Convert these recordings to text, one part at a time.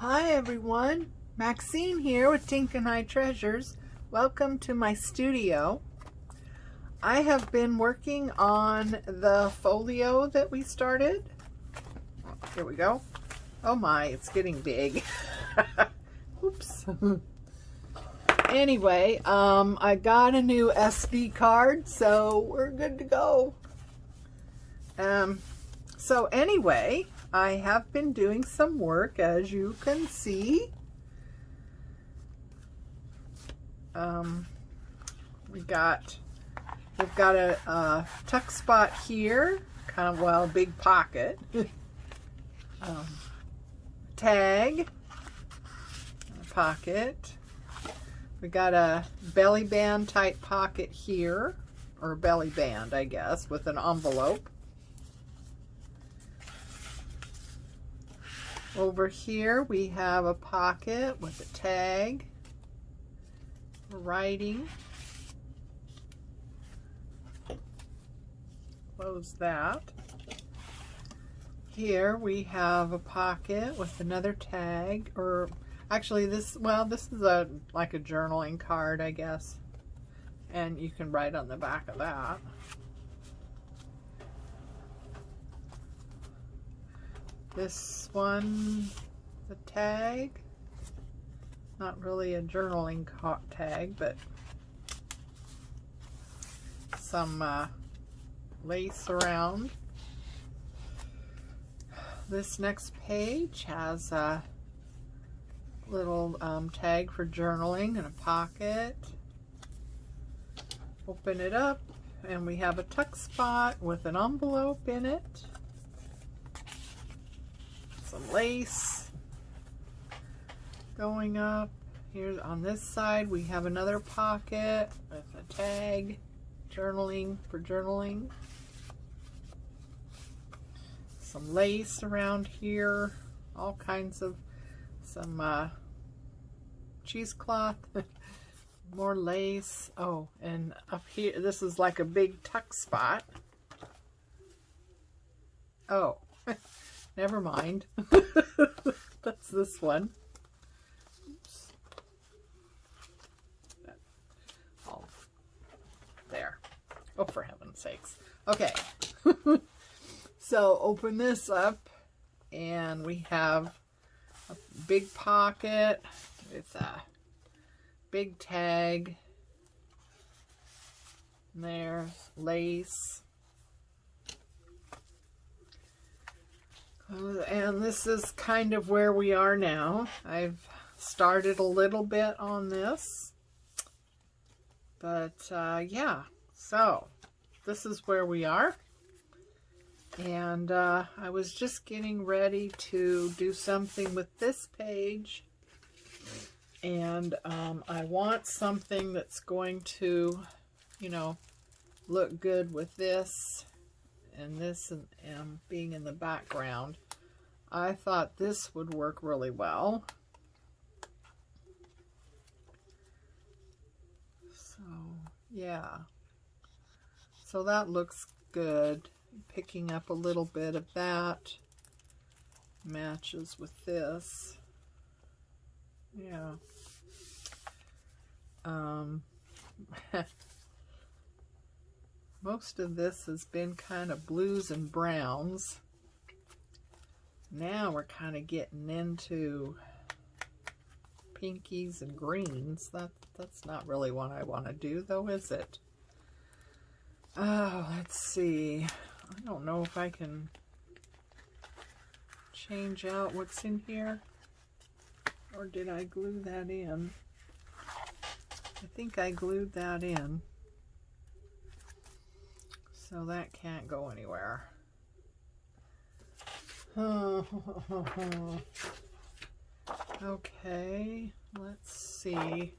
Hi everyone, Maxine here with Tink and I Treasures. Welcome to my studio. I have been working on the folio that we started. Here we go. Oh my, it's getting big. Oops. Anyway, I got a new SD card, so we're good to go. So anyway, I have been doing some work, as you can see. We've got a tuck spot here, kind of, well, big pocket. Tag, a pocket. We got a belly band type pocket here, or belly band, I guess, with an envelope. Over here we have a pocket with a tag, writing. Close that. Here we have a pocket with another tag, or actually this is like a journaling card, I guess. And you can write on the back of that. This one, the tag, not really a journaling tag, but some lace around. This next page has a little tag for journaling and a pocket. Open it up and we have a tuck spot with an envelope in it. Some lace going up. Here on this side we have another pocket with a tag, journaling for journaling. Some lace around here, all kinds of some cheesecloth, more lace. Oh, and up here, this is like a big tuck spot. Oh. Never mind. That's this one. Oops. Oh, there. Oh, for heaven's sakes. Okay. So open this up and we have a big pocket with a big tag. And there's lace. And this is kind of where we are now. I've started a little bit on this, but yeah, so this is where we are. And I was just getting ready to do something with this page, and I want something that's going to, you know, look good with this and this and being in the background. I thought this would work really well. So yeah, so that looks good. Picking up a little bit of that matches with this. Yeah. Most of this has been kind of blues and browns. Now we're kind of getting into pinkies and greens. That's not really what I want to do, though, is it? Oh, let's see. I don't know if I can change out what's in here. Or did I glue that in? I think I glued that in. So that can't go anywhere. Okay, let's see.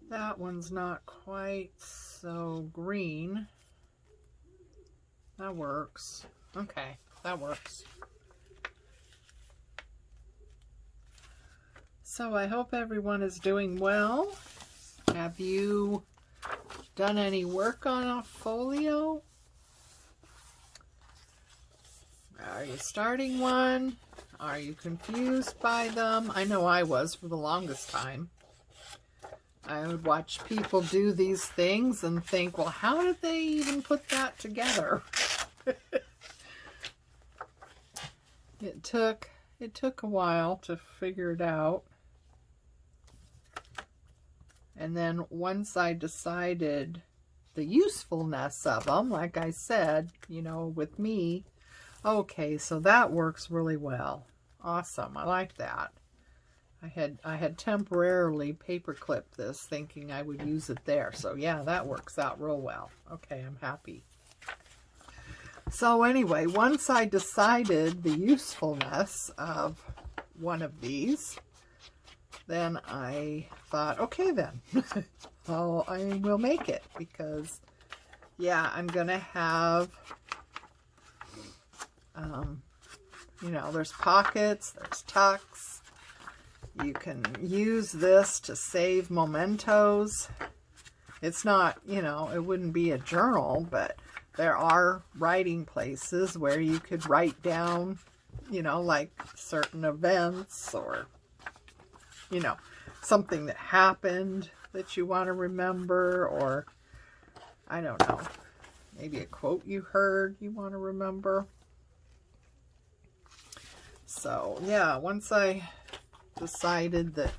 That one's not quite so green. That works. Okay, that works. So I hope everyone is doing well. Have you done any work on a folio? Are you starting one? Are you confused by them? I know I was for the longest time. I would watch people do these things and think, well, how did they even put that together? It took a while to figure it out. And then once I decided the usefulness of them, like I said, you know, with me, okay, so that works really well. Awesome. I like that. I had temporarily paper clipped this thinking I would use it there. So yeah, that works out real well. Okay, I'm happy. So anyway, once I decided the usefulness of one of these, then I thought, okay then, well, I will make it because, yeah, I'm going to have, you know, there's pockets, there's tucks. You can use this to save mementos. It's not, you know, it wouldn't be a journal, but there are writing places where you could write down, you know, like certain events or, you know, something that happened that you want to remember, or, I don't know, maybe a quote you heard you want to remember. So, yeah, once I decided that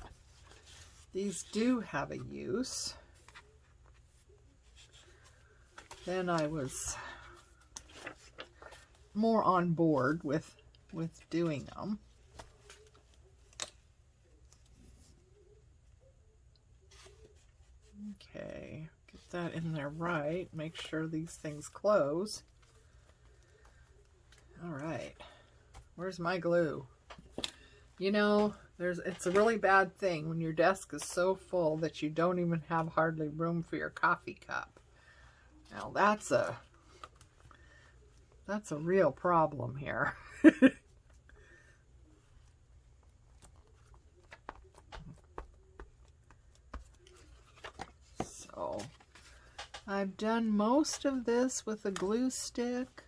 these do have a use, then I was more on board with doing them. Okay, get that in there right. Make sure these things close. All right, where's my glue? You know, it's a really bad thing when your desk is so full that you don't even have hardly room for your coffee cup. Now that's a real problem here. So I've done most of this with a glue stick.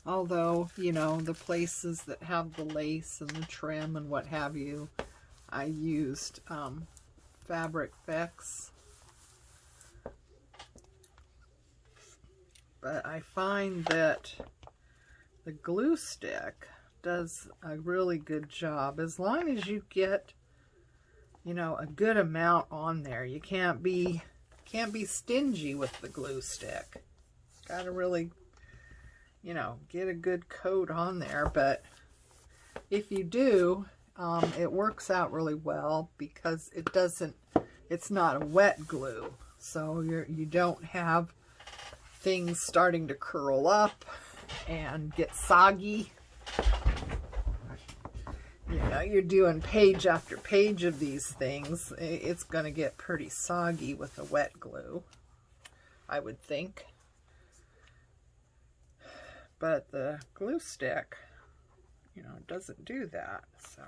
Although, you know, the places that have the lace and the trim and what have you, I used Fabric Fix. But I find that the glue stick does a really good job. As long as you get, you know, a good amount on there. You can't be stingy with the glue stick. Got to really, you know, get a good coat on there. But if you do, it works out really well because it's not a wet glue. So you don't have things starting to curl up and get soggy. You know, you're doing page after page of these things. It's going to get pretty soggy with the wet glue, I would think. But the glue stick, you know, doesn't do that. So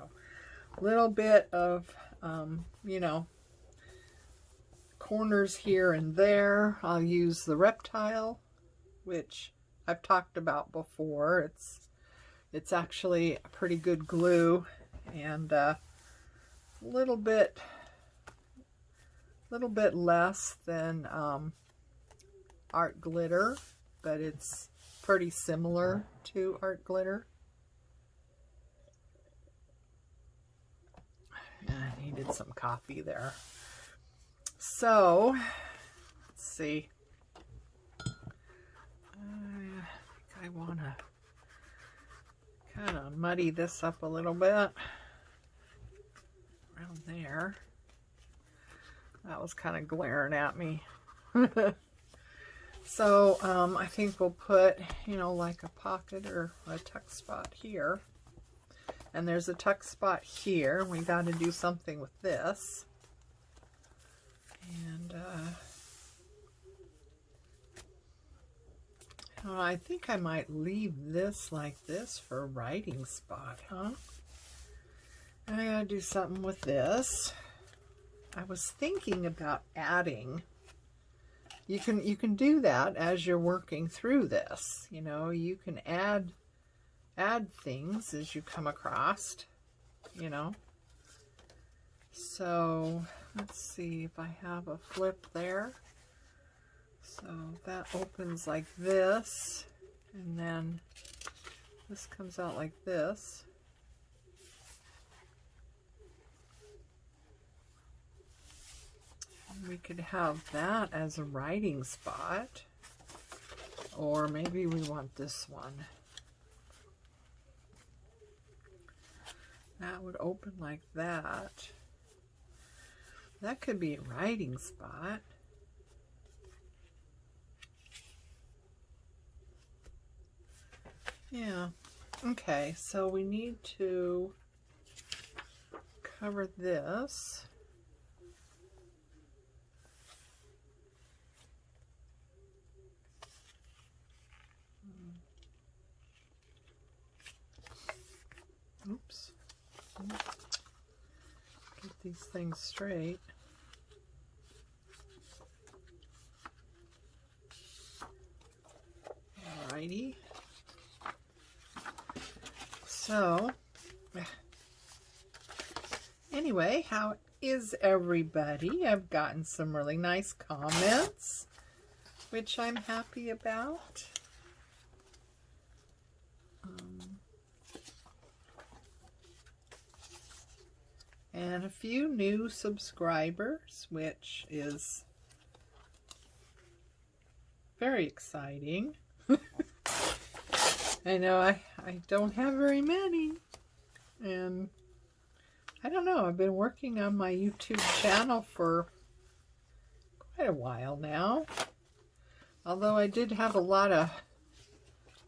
a little bit of, you know, corners here and there. I'll use the Reptile, which I've talked about before. It's actually a pretty good glue, and a little bit less than Art Glitter, but it's pretty similar to Art Glitter. I needed some coffee there. So, let's see. I want to kind of muddy this up a little bit around there. That was kind of glaring at me. So I think we'll put, you know, like a pocket or a tuck spot here, and there's a tuck spot here. We got to do something with this, and I think I might leave this like this for a writing spot, huh? I gotta do something with this. I was thinking about adding you can do that as you're working through this. You know, you can add things as you come across, you know. So let's see if I have a flip there. So that opens like this, and then this comes out like this. And we could have that as a writing spot, or maybe we want this one. That would open like that. That could be a writing spot. Yeah. Okay, so we need to cover this. Oops. Get these things straight. Alrighty. So, anyway, how is everybody? I've gotten some really nice comments, which I'm happy about. And a few new subscribers, which is very exciting. I know I don't have very many, and I don't know, I've been working on my YouTube channel for quite a while now, although I did have a lot of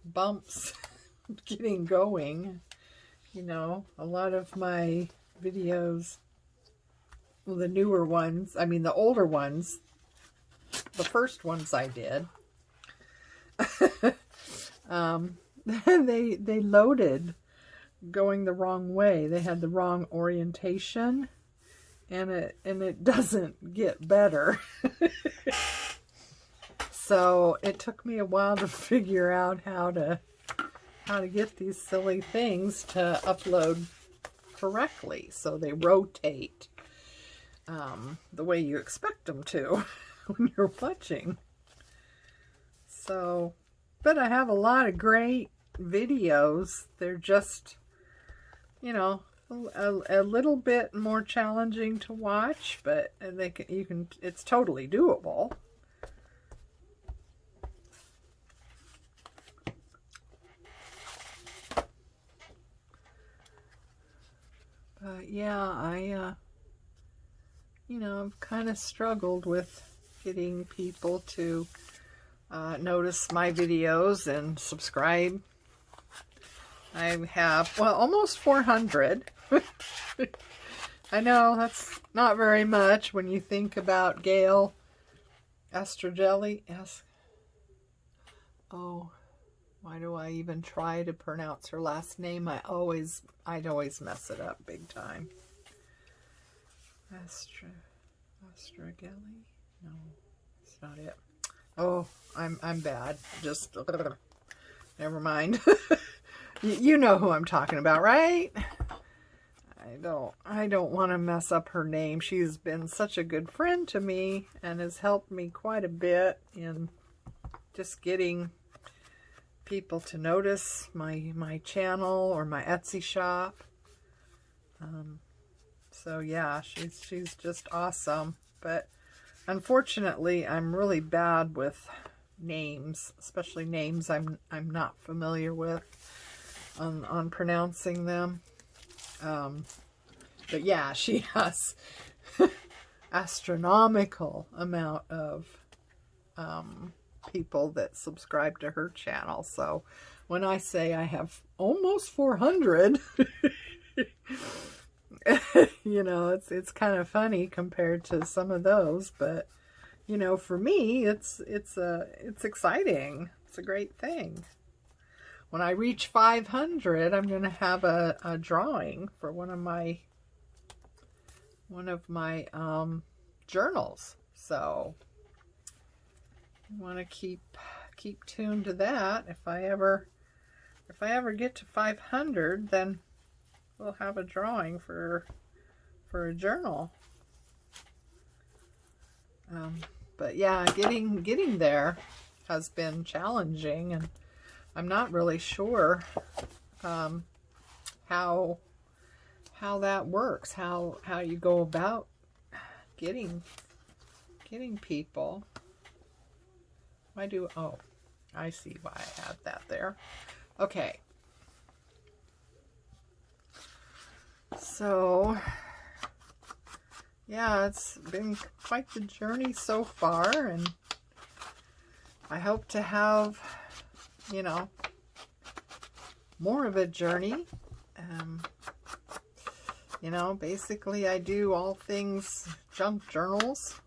bumps getting going. You know, a lot of my videos, well, the newer ones, I mean the older ones, the first ones I did, they loaded going the wrong way. They had the wrong orientation, and it doesn't get better. So it took me a while to figure out how to get these silly things to upload correctly, so they rotate the way you expect them to when you're watching. So, but I have a lot of great videos. They're just, you know, a little bit more challenging to watch, but it's totally doable. But yeah, you know, I've kind of struggled with getting people to notice my videos and subscribe. I have, well, almost 400. I know that's not very much when you think about Gayle Agostinelli. Yes. Oh, why do I even try to pronounce her last name? I'd always mess it up big time. Agostinelli? No, it's not it. Oh, I'm bad. Just never mind. You know who I'm talking about, right? I don't want to mess up her name. She's been such a good friend to me and has helped me quite a bit in just getting people to notice my channel or my Etsy shop. So yeah, she's just awesome. But unfortunately, I'm really bad with names, especially names I'm not familiar with on pronouncing them. But yeah, she has astronomical amount of people that subscribe to her channel. So when I say I have almost 400, you know, it's kind of funny compared to some of those, but you know, for me, it's exciting. It's a great thing. When I reach 500, I'm going to have a drawing for one of my journals. So want to keep tuned to that. If I ever get to 500, then we'll have a drawing for a journal. But yeah, getting there has been challenging, and I'm not really sure how that works, how you go about getting people. Oh, I see why I have that there. Okay. So, yeah, it's been quite the journey so far, and I hope to have, you know, more of a journey. You know, basically I do all things junk journals.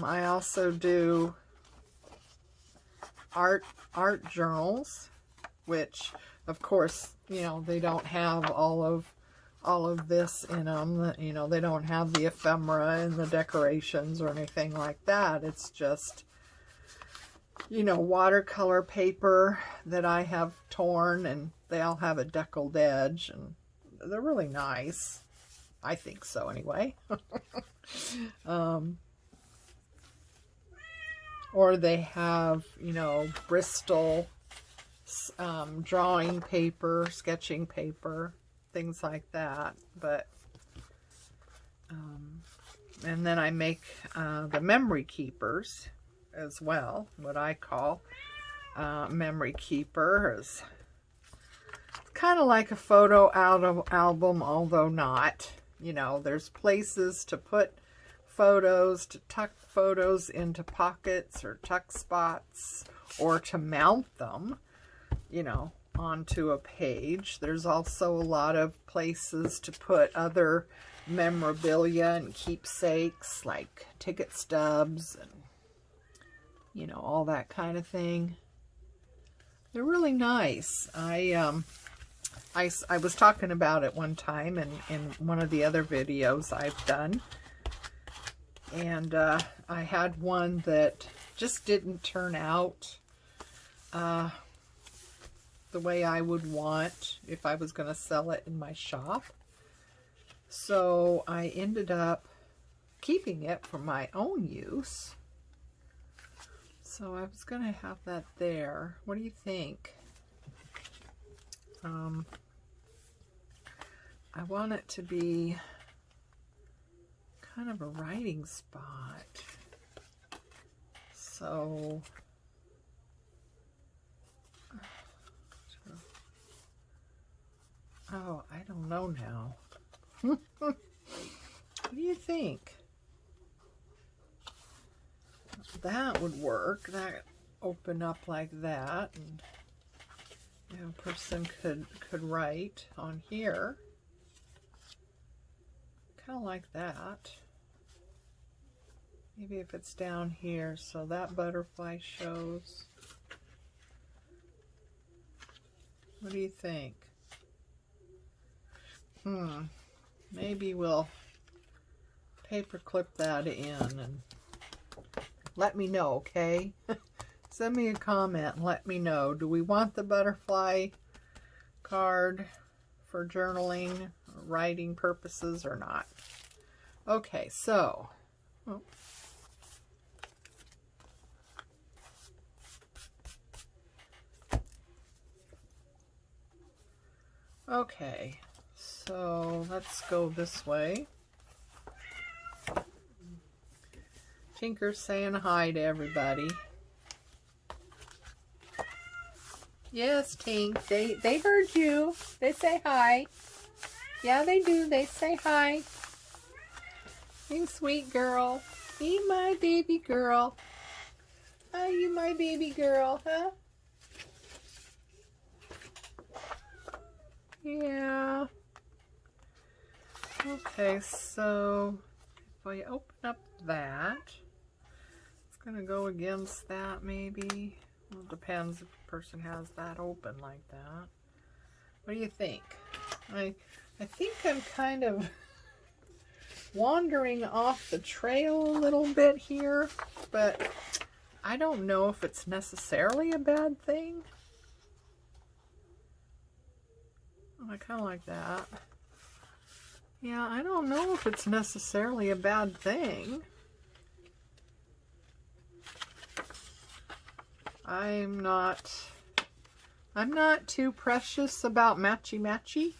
I also do art journals, which of course, you know, they don't have all of this in them. You know, they don't have the ephemera and the decorations or anything like that. It's just, you know, watercolor paper that I have torn, and they all have a deckled edge, and they're really nice. I think so anyway. Or they have, you know, Bristol drawing paper, sketching paper, things like that. But and then I make the memory keepers as well. What I call memory keeper is kind of like a photo album, although not. You know, there's places to put photos, to tuck photos into pockets or tuck spots, or to mount them, you know, onto a page. There's also a lot of places to put other memorabilia and keepsakes, like ticket stubs and, you know, all that kind of thing. They're really nice. I was talking about it one time in one of the other videos I've done. And I had one that just didn't turn out the way I would want if I was going to sell it in my shop. So I ended up keeping it for my own use. So I was going to have that there. What do you think? I want it to be kind of a writing spot. So oh, I don't know now. What do you think? That would work. That open up like that, and you know, a person could write on here. Kind of like that. Maybe if it's down here, so that butterfly shows. What do you think? Maybe we'll paper clip that in and let me know, okay? Send me a comment and let me know. Do we want the butterfly card for journaling, writing purposes or not? Okay, so okay, so let's go this way. Tinker's saying hi to everybody. Yes, Tink, they heard you. They say hi. Yeah, they do. They say hi. You sweet girl. Be my baby girl. Are you my baby girl, huh? Yeah. Okay, so if I open up that, it's going to go against that maybe. Well, it depends if the person has that open like that. What do you think? I think I'm kind of wandering off the trail a little bit here, but I don't know if it's necessarily a bad thing. I kind of like that. Yeah, I don't know if it's necessarily a bad thing. I'm not too precious about matchy.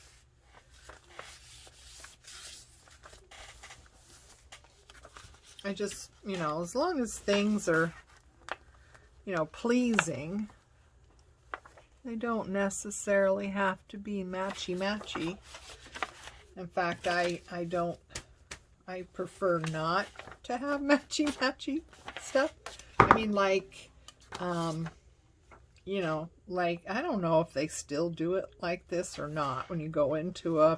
I just, you know, as long as things are, you know, pleasing, they don't necessarily have to be matchy. In fact, I prefer not to have matchy stuff. I mean, like, you know, like, I don't know if they still do it like this or not. When you go into a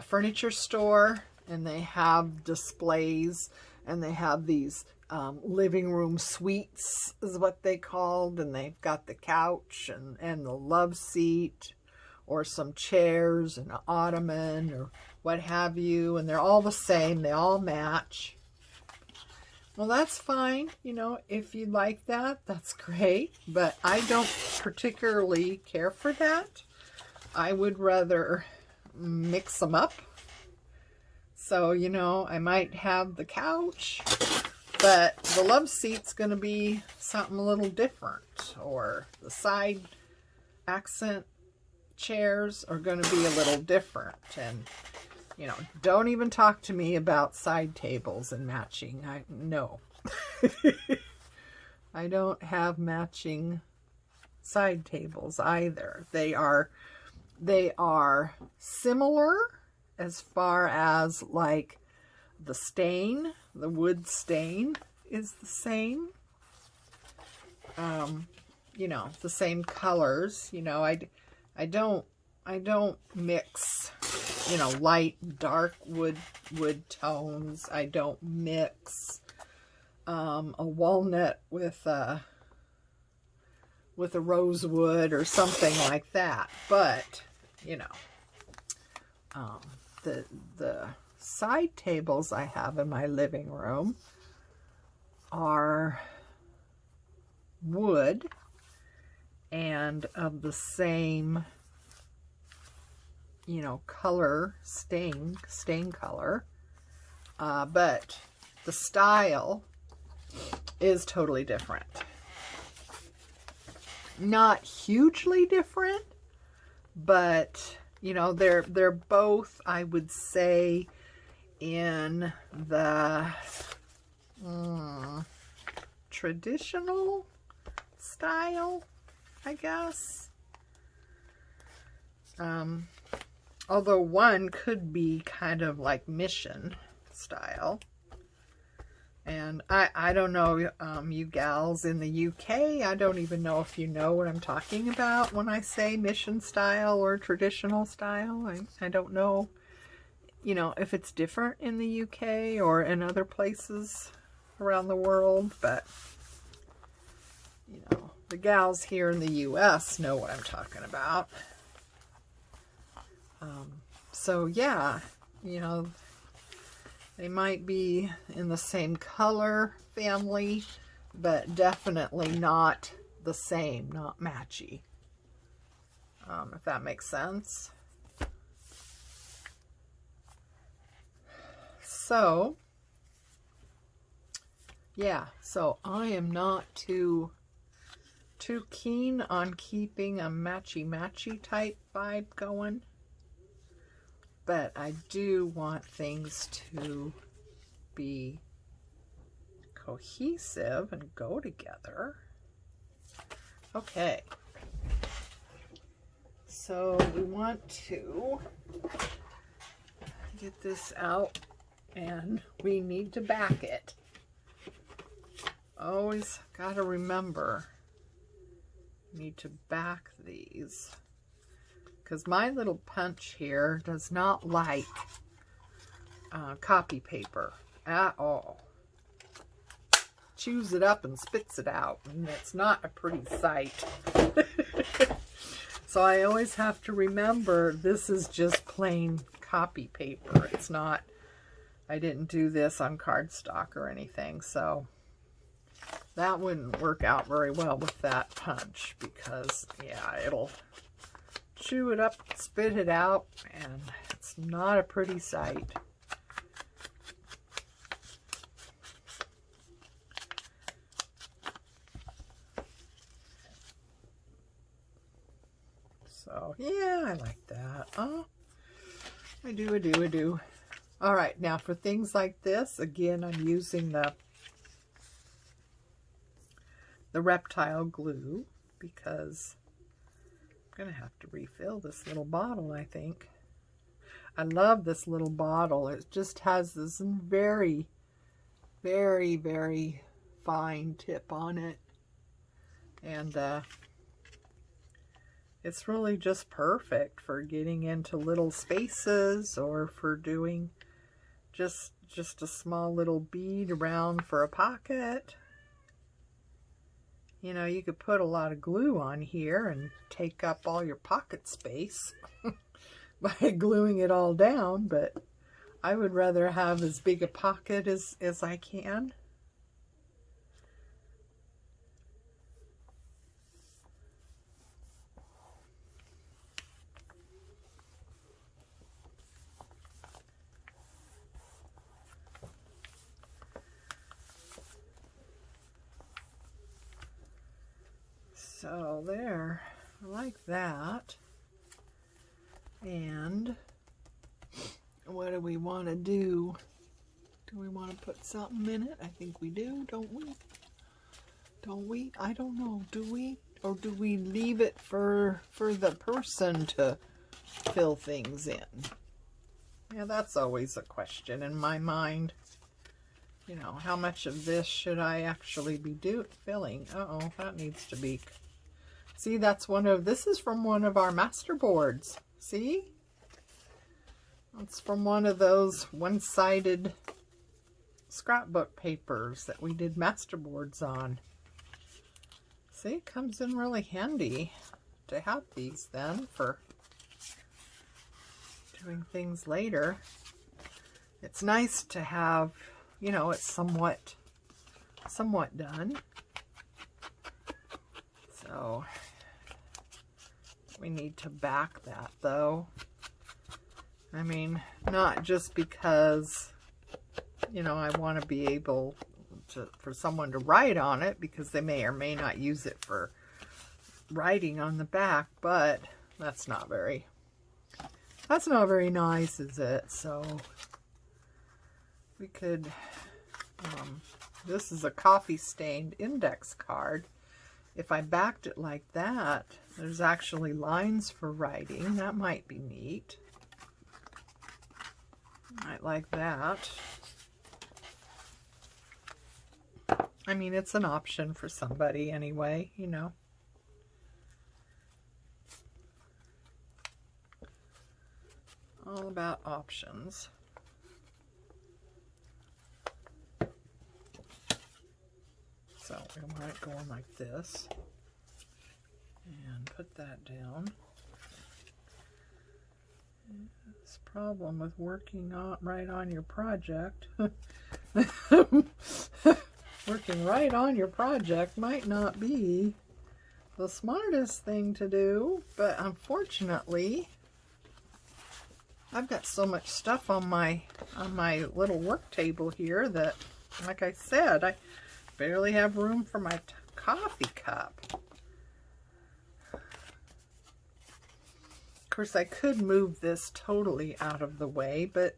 furniture store and they have displays and they have these living room suites is what they called, and they've got the couch and the love seat or some chairs and an ottoman or what have you, and they're all the same, they all match. Well, that's fine, you know, if you like that, that's great, but I don't particularly care for that. I would rather mix them up. So, you know, I might have the couch, but the love seat's going to be something a little different, or the side accent chairs are going to be a little different. And, you know, don't even talk to me about side tables and matching. No. I don't have matching side tables either. They are similar as far as like the stain, the wood stain is the same. You know, the same colors. You know, I don't mix, you know, light, dark wood tones. I don't mix a walnut with a rosewood or something like that. But, you know, the side tables I have in my living room are wood and of the same, you know, color, stain color, but the style is totally different. Not hugely different, but, you know, they're both, I would say, in the traditional style, I guess. Although one could be kind of like mission style. And I don't know, you gals in the UK, I don't even know if you know what I'm talking about when I say mission style or traditional style. I don't know, you know, if it's different in the UK or in other places around the world, but, you know, the gals here in the US know what I'm talking about. So yeah, you know, they might be in the same color family, but definitely not the same, not matchy. If that makes sense. So, yeah, so I am not too keen on keeping a matchy type vibe going. But I do want things to be cohesive and go together. Okay. So we want to get this out and we need to back it. Always got to remember, need to back these. Because my little punch here does not like copy paper at all. Chews it up and spits it out, and it's not a pretty sight. So I always have to remember this is just plain copy paper. It's not I didn't do this on cardstock or anything, so that wouldn't work out very well with that punch because, yeah, it'll chew it up, spit it out, and it's not a pretty sight. So, yeah, I like that. Oh, I do. All right, now for things like this, again, I'm using the reptile glue because I'm going to have to refill this little bottle, I think. I love this little bottle. It just has this very, very, very fine tip on it. And it's really just perfect for getting into little spaces or for doing just a small little bead around for a pocket. You know, you could put a lot of glue on here and take up all your pocket space by gluing it all down, but I would rather have as big a pocket as I can. So there, I like that. And what do we want to do? Do we want to put something in it? I think we do, don't we? Don't we? I don't know. Do we? Or do we leave it for the person to fill things in? Yeah, that's always a question in my mind. You know, how much of this should I actually be filling? Uh-oh, that needs to be... See, this is from one of our master boards. See? It's from one of those one-sided scrapbook papers that we did master boards on. See, it comes in really handy to have these then for doing things later. It's nice to have, you know, it's somewhat done. So we need to back that though. I mean, not just because, you know, I want to be able for someone to write on it because they may or may not use it for writing on the back, but that's not very nice, is it? So we could, this is a coffee stained index card. If I backed it like that, there's actually lines for writing. That might be neat. Might like that. I mean, it's an option for somebody anyway, you know. All about options. So we want it going like this. And put that down. This problem with working right on your project. Working right on your project might not be the smartest thing to do, but unfortunately, I've got so much stuff on my little work table here that, like I said, I barely have room for my coffee cup. Of course, I could move this totally out of the way, but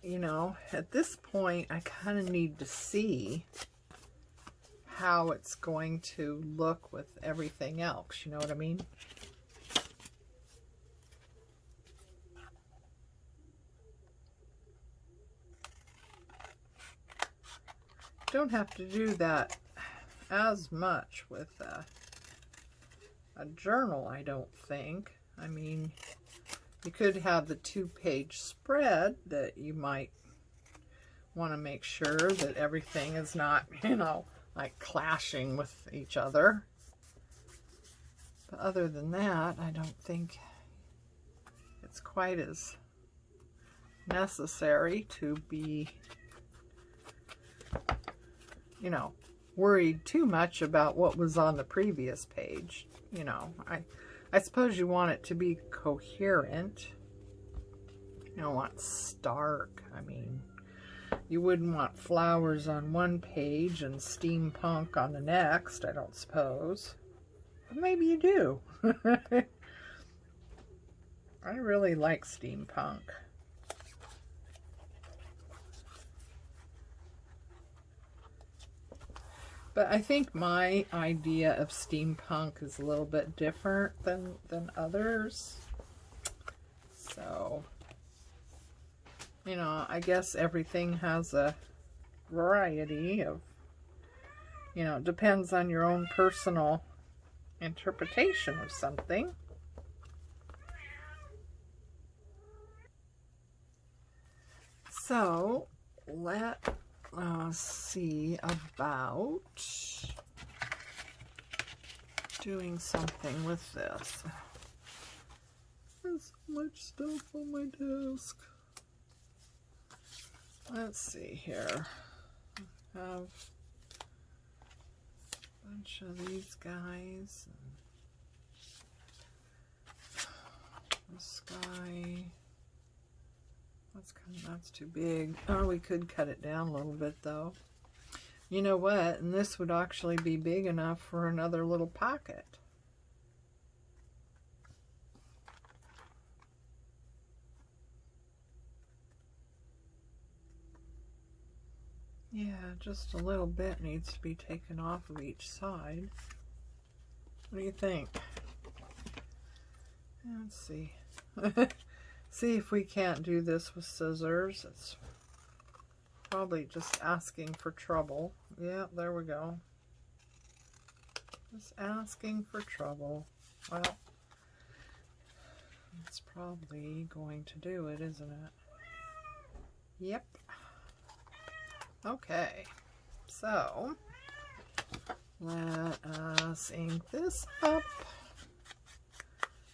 you know, at this point, I kind of need to see how it's going to look with everything else. You know what I mean? Don't have to do that as much with a journal, I don't think. I mean, you could have the 2-page spread that you might want to make sure that everything is not, you know, like clashing with each other. But other than that, I don't think it's quite as necessary to be, you know, worried too much about what was on the previous page. You know, I suppose you want it to be coherent. You don't want stark. I mean, you wouldn't want flowers on one page and steampunk on the next, I don't suppose. But maybe you do. I really like steampunk. But I think my idea of steampunk is a little bit different than others. So, you know, I guess everything has a variety of, you know, it depends on your own personal interpretation of something. So, let us see about doing something with this. There's so much stuff on my desk. Let's see here. I have a bunch of these guys. This guy. That's too big. Oh, we could cut it down a little bit though. You know what? And this would actually be big enough for another little pocket. Yeah, just a little bit needs to be taken off of each side. What do you think? Let's see. See if we can't do this with scissors. It's probably just asking for trouble. Yeah, there we go. Just asking for trouble. Well, it's probably going to do it, isn't it? Yep. Okay. So, let us ink this up.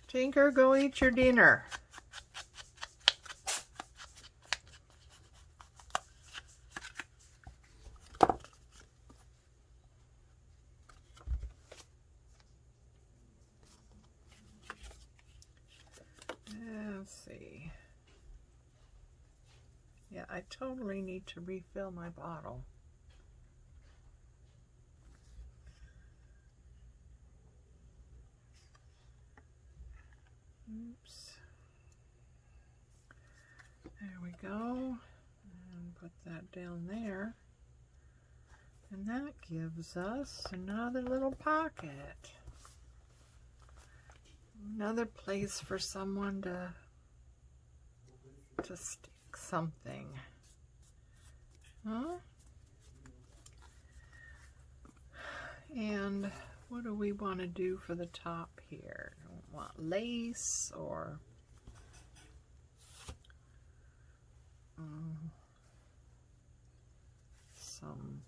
Tinker, go eat your dinner. Let's see. Yeah, I totally need to refill my bottle. Oops. There we go. And put that down there. And that gives us another little pocket. Another place for someone to stick something. Huh? And what do we want to do for the top here? We want lace or some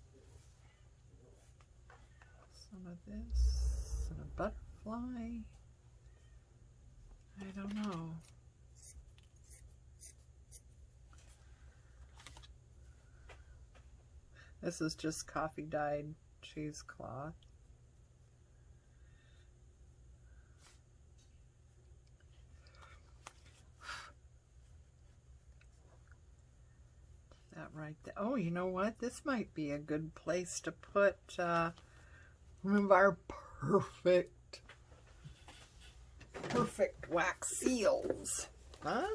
of this and a butterfly. I don't know. This is just coffee dyed cheesecloth. That right there. Oh, you know what? This might be a good place to put one of our perfect wax seals. Huh?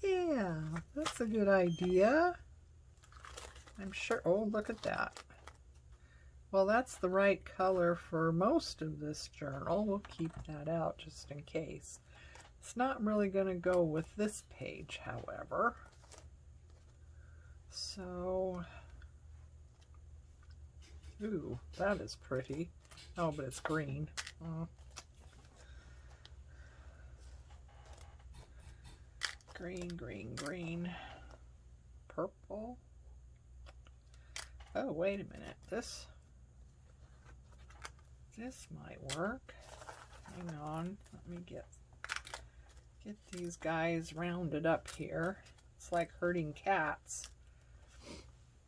Yeah, that's a good idea. I'm sure. Oh, look at that. Well, that's the right color for most of this journal. We'll keep that out just in case. It's not really going to go with this page, however. So, ooh, that is pretty. Oh, but it's green. Green, green, green. Purple. Oh, wait a minute. This might work. Hang on. Let me get get these guys rounded up here. It's like herding cats.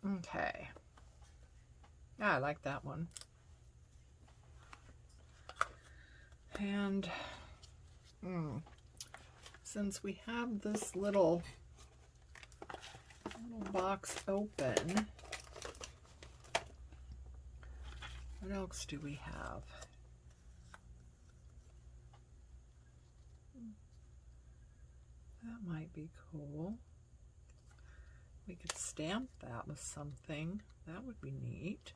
Okay. Yeah, I like that one. And since we have this little box open, what else do we have? That might be cool. We could stamp that with something. That would be neat.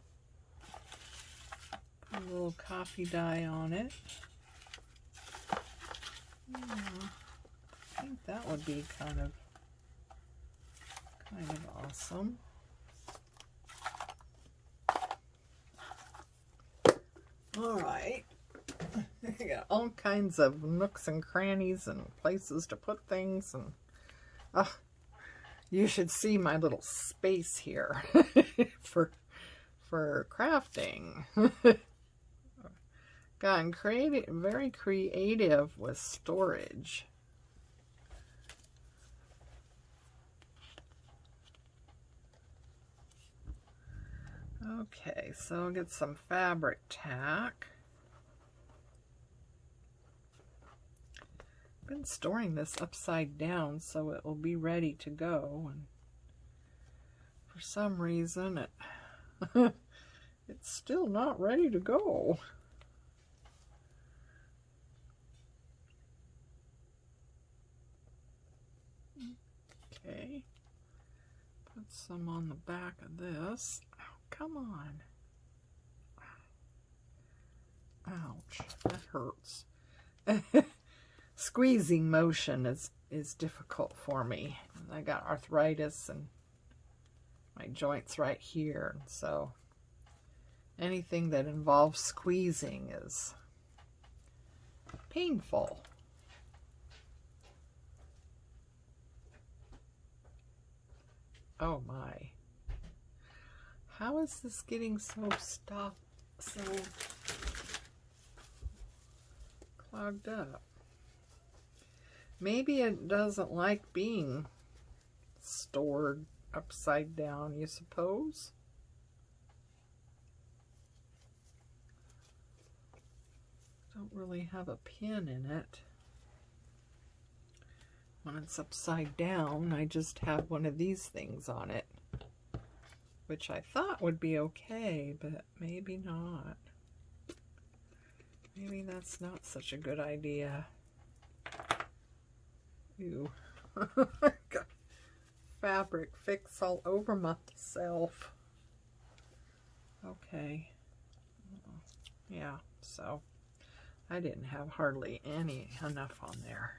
Put a little coffee dye on it. Yeah, I think that would be kind of awesome. All right. I got all kinds of nooks and crannies and places to put things, and you should see my little space here for crafting. Gotten very creative with storage. Okay, so I'll get some fabric tack. I've been storing this upside down so it will be ready to go, and for some reason it's still not ready to go. Okay, put some on the back of this. Oh, come on. Ouch, that hurts. Squeezing motion is difficult for me. I got arthritis and my joints right here, so anything that involves squeezing is painful. Oh my. How is this getting so clogged up? Maybe it doesn't like being stored upside down, you suppose? Don't really have a pin in it. When it's upside down, I just have one of these things on it, which I thought would be okay, but maybe not. Maybe that's not such a good idea. Ew. Got fabric fix all over myself. Okay. Yeah, so I didn't have hardly enough on there.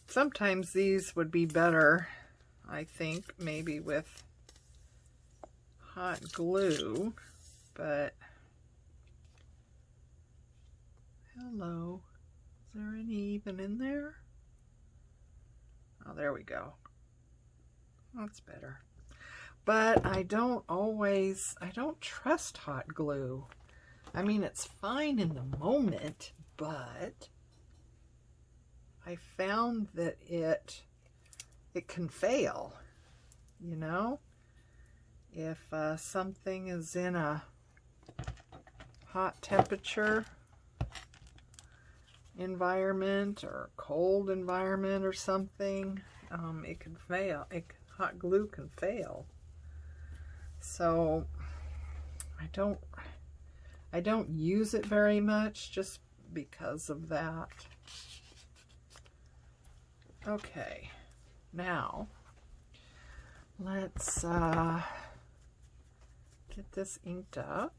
Sometimes these would be better, I think, maybe with hot glue, but hello, is there any even in there? Oh, there we go. That's better. But I don't trust hot glue. I mean, it's fine in the moment, but I found that it can fail, you know? If something is in a hot temperature environment or cold environment or something, it can fail. Hot glue can fail. So I don't use it very much just because of that. Okay, now let's get this inked up.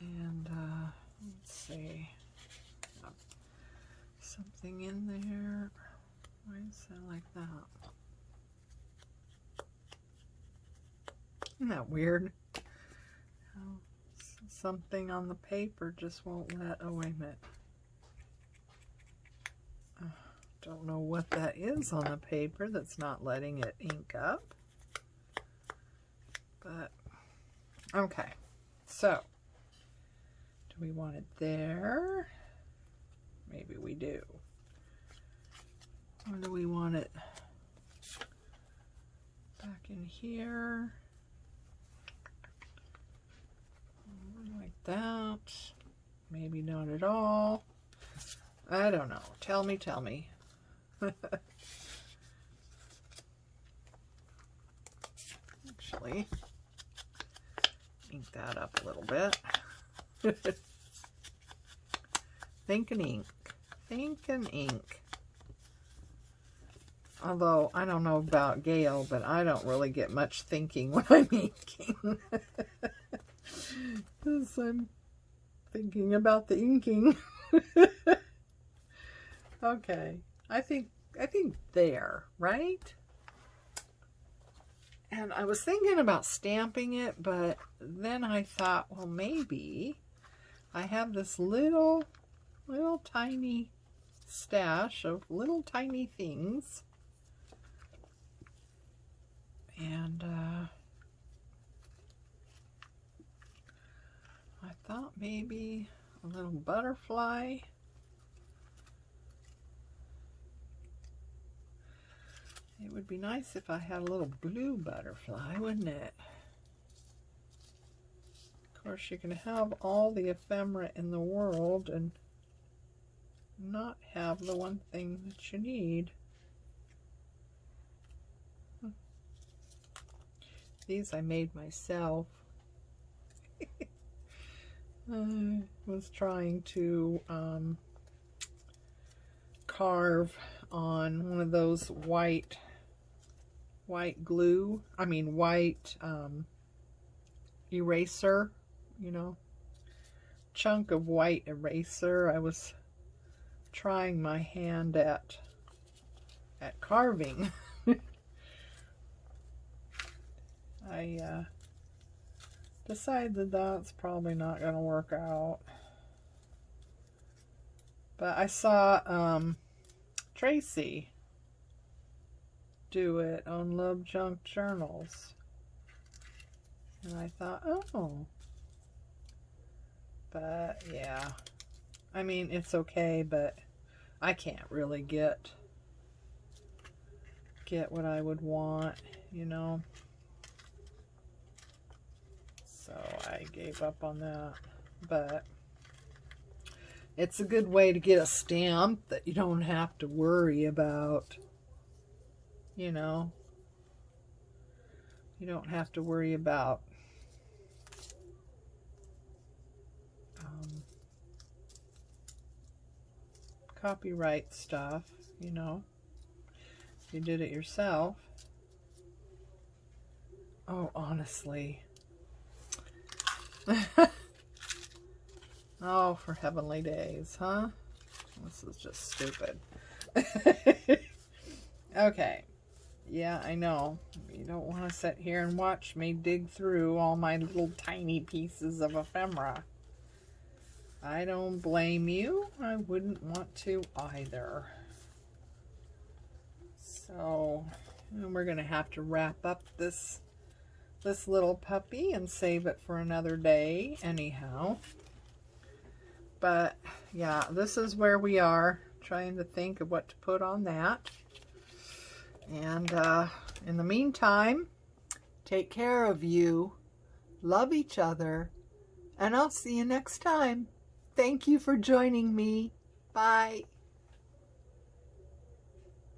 And let's see, something in there. Why is that like that? Isn't that weird? How Something on the paper just won't let, oh wait a minute. Don't know what that is on the paper that's not letting it ink up. But, okay. So, do we want it there? Maybe we do. Or do we want it back in here? Like that. Maybe not at all. I don't know. Tell me, tell me. Actually, ink that up a little bit. Think and ink. Think and ink. Although, I don't know about Gayle, but I don't really get much thinking when I'm inking. Because I'm thinking about the inking. Okay. I think there, right? And I was thinking about stamping it, but then I thought, well, maybe I have this little tiny stash of little tiny things. And I thought maybe a little butterfly. It would be nice if I had a little blue butterfly, wouldn't it? Of course, you can have all the ephemera in the world and not have the one thing that you need. These I made myself. I was trying to carve on one of those white glue, white eraser, you know, chunk of white eraser. I was trying my hand at carving. I decided that that's probably not going to work out. But I saw Tracy do it on Love Junk Journals. And I thought, oh. But yeah. I mean, it's okay, but I can't really get what I would want, you know. So I gave up on that. But it's a good way to get a stamp that you don't have to worry about, you know. You don't have to worry about copyright stuff, you know. If you did it yourself. Oh, honestly. Oh, for heavenly days, huh? This is just stupid. Okay. Yeah, I know. You don't want to sit here and watch me dig through all my little tiny pieces of ephemera. I don't blame you. I wouldn't want to either. So, we're going to have to wrap up this little puppy and save it for another day anyhow. But yeah, this is where we are, trying to think of what to put on that. And in the meantime, take care of you, love each other, and I'll see you next time. Thank you for joining me. Bye.